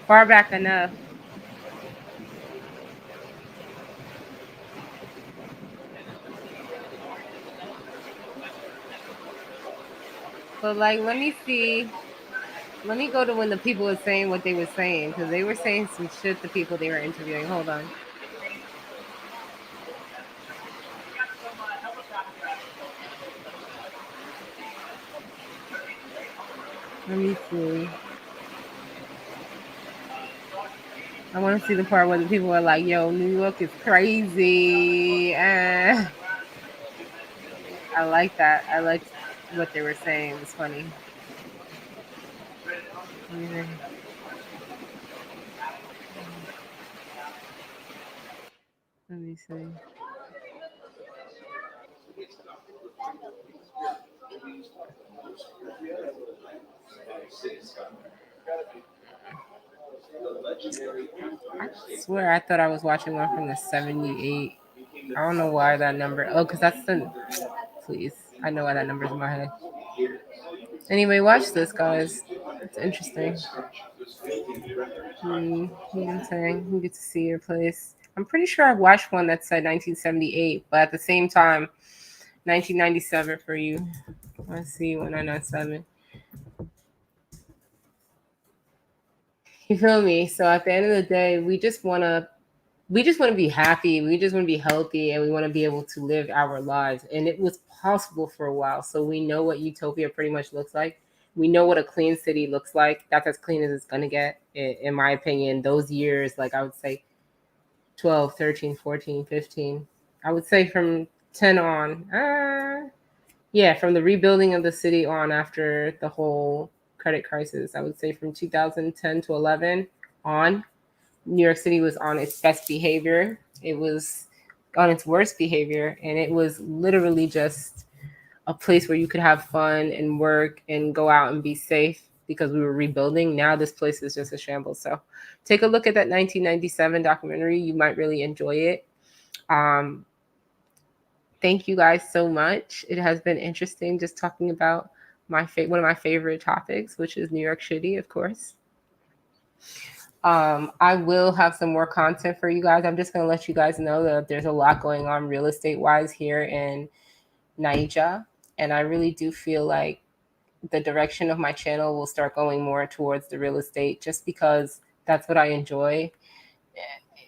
Far back enough. But like, let me see. Let me go to when the people were saying what they were saying, because they were saying some shit to people they were interviewing. Hold on. Let me see. I want to see the part where the people are like, yo, New York is crazy. I like that. I liked what they were saying. It was funny. Let me see. I swear I thought I was watching one from the 78. I don't know why that number. Oh, because that's the. Please. I know why that number's in my head. Anyway, watch this, guys. It's interesting. You know what I'm saying? You get to see your place. I'm pretty sure I watched one that said 1978, but at the same time, 1997 for you. Let's see, 1997. You feel me? So at the end of the day, we just want to be happy. We just want to be healthy, and we want to be able to live our lives. And it was possible for a while. So we know what utopia pretty much looks like. We know what a clean city looks like. That's as clean as it's going to get, in my opinion. Those years, like I would say 12, 13, 14, 15. I would say from 10 on. Yeah, from the rebuilding of the city on after the whole credit crisis. I would say from 2010 to 11 on. New York City was on its best behavior. It was on its worst behavior. And it was literally just a place where you could have fun and work and go out and be safe because we were rebuilding. Now this place is just a shambles. So take a look at that 1997 documentary. You might really enjoy it. Thank you guys so much. It has been interesting just talking about one of my favorite topics, which is New York City, of course. I will have some more content for you guys. I'm just going to let you guys know that there's a lot going on real estate wise here in Naija. And I really do feel like the direction of my channel will start going more towards the real estate, just because that's what I enjoy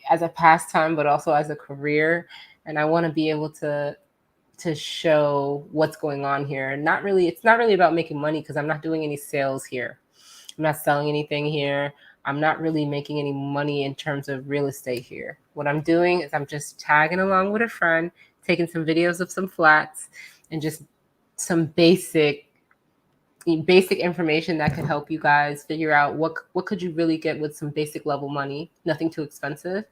as a pastime, but also as a career. And I want to be able to to show what's going on here. It's not really about making money because I'm not doing any sales here. I'm not selling anything here. I'm not really making any money in terms of real estate here. What I'm doing is I'm just tagging along with a friend, taking some videos of some flats and just some basic information that could help you guys figure out what could you really get with some basic level money, nothing too expensive.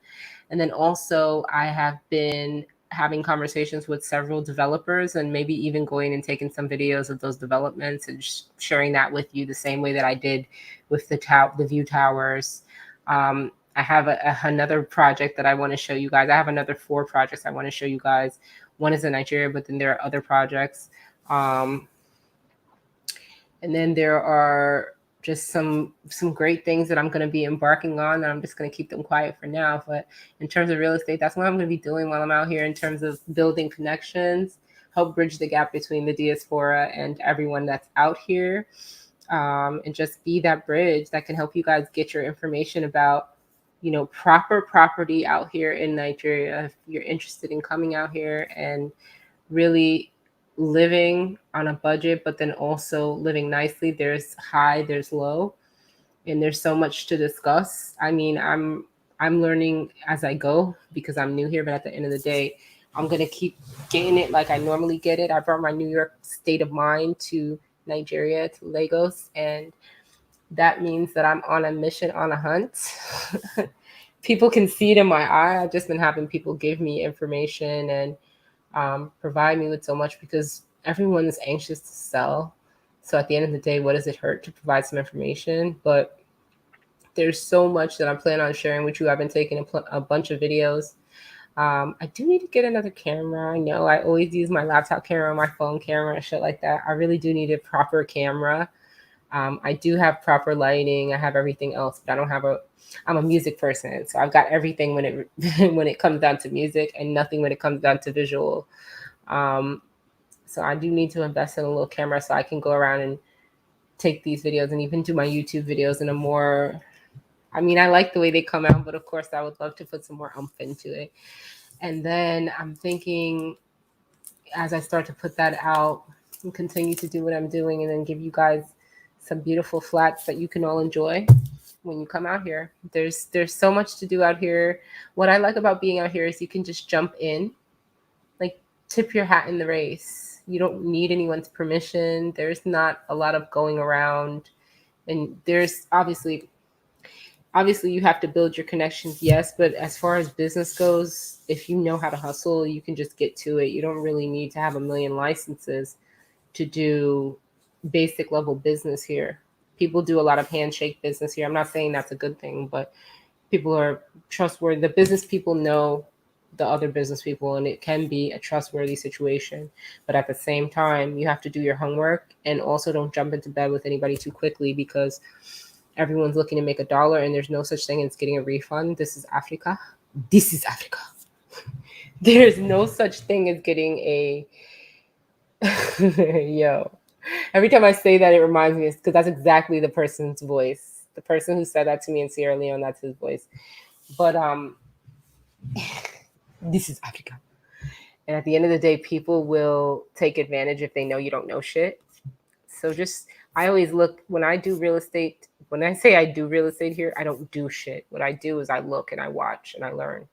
And then also I have been having conversations with several developers and maybe even going and taking some videos of those developments and sharing that with you the same way that I did with the view towers. I have another project that I want to show you guys. I have another 4 projects I want to show you guys. One is in Nigeria, but then there are other projects. And then there are just some great things that I'm going to be embarking on, and I'm just going to keep them quiet for now. But in terms of real estate, that's what I'm going to be doing while I'm out here in terms of building connections, help bridge the gap between the diaspora and everyone that's out here, and just be that bridge that can help you guys get your information about, proper property out here in Nigeria. If you're interested in coming out here and really living on a budget, but then also living nicely, there's high, there's low, and there's so much to discuss. I mean, I'm learning as I go because I'm new here, but at the end of the day, I'm gonna keep getting it like I normally get it. I brought my New York state of mind to Nigeria, to Lagos, and that means that I'm on a mission, on a hunt. People can see it in my eye. I've just been having people give me information and provide me with so much because everyone is anxious to sell. So at the end of the day, what does it hurt to provide some information? But there's so much that I'm planning on sharing with you. I've been taking a bunch of videos. I do need to get another camera. I know I always use my laptop camera, my phone camera, and shit like that. I really do need a proper camera. I do have proper lighting. I have everything else, but I don't have I'm a music person. So I've got everything when it when it comes down to music and nothing when it comes down to visual. So I do need to invest in a little camera so I can go around and take these videos and even do my YouTube videos in a more, I mean, I like the way they come out, but of course I would love to put some more oomph into it. And then I'm thinking as I start to put that out and continue to do what I'm doing and then give you guys some beautiful flats that you can all enjoy when you come out here. There's so much to do out here. What I like about being out here is you can just jump in, like tip your hat in the race. You don't need anyone's permission. There's not a lot of going around, and there's obviously you have to build your connections, yes, but as far as business goes, if you know how to hustle, you can just get to it. You don't really need to have a million licenses to do basic level business here. People do a lot of handshake business here. I'm not saying that's a good thing, but people are trustworthy. The business people know the other business people, and it can be a trustworthy situation. But at the same time, you have to do your homework, and also don't jump into bed with anybody too quickly because everyone's looking to make a dollar, and there's no such thing as getting a refund. This is Africa. This is Africa. There's no such thing as getting a yo. Every time I say that, it reminds me, because that's exactly the person's voice. The person who said that to me in Sierra Leone, that's his voice. But this is Africa. And at the end of the day, people will take advantage if they know you don't know shit. So I always look, when I do real estate, when I say I do real estate here, I don't do shit. What I do is I look and I watch and I learn.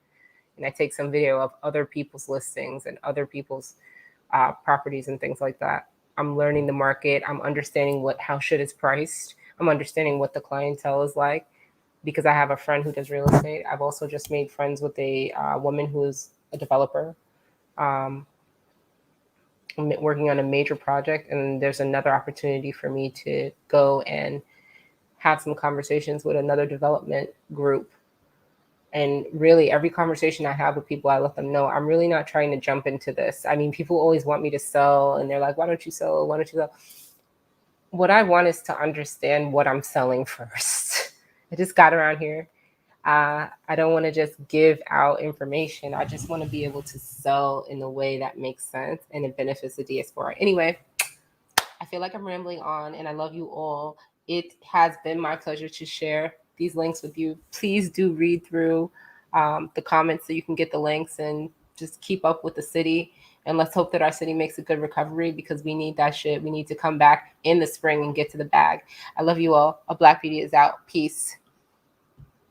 And I take some video of other people's listings and other people's properties and things like that. I'm learning the market. I'm understanding how shit is priced. I'm understanding what the clientele is like because I have a friend who does real estate. I've also just made friends with a woman who is a developer. I'm working on a major project, and there's another opportunity for me to go and have some conversations with another development group. And really, every conversation I have with people, I let them know I'm really not trying to jump into this. I mean, people always want me to sell, and they're like, why don't you sell? Why don't you sell? What I want is to understand what I'm selling first. I just got around here. I don't want to just give out information. I just want to be able to sell in a way that makes sense and it benefits the diaspora. Anyway, I feel like I'm rambling on, and I love you all. It has been my pleasure to share these links with you. Please do read through the comments so you can get the links and just keep up with the city. And let's hope that our city makes a good recovery, because we need that shit. We need to come back in the spring and get to the bag. I love you all. A Black Beauty is out. Peace.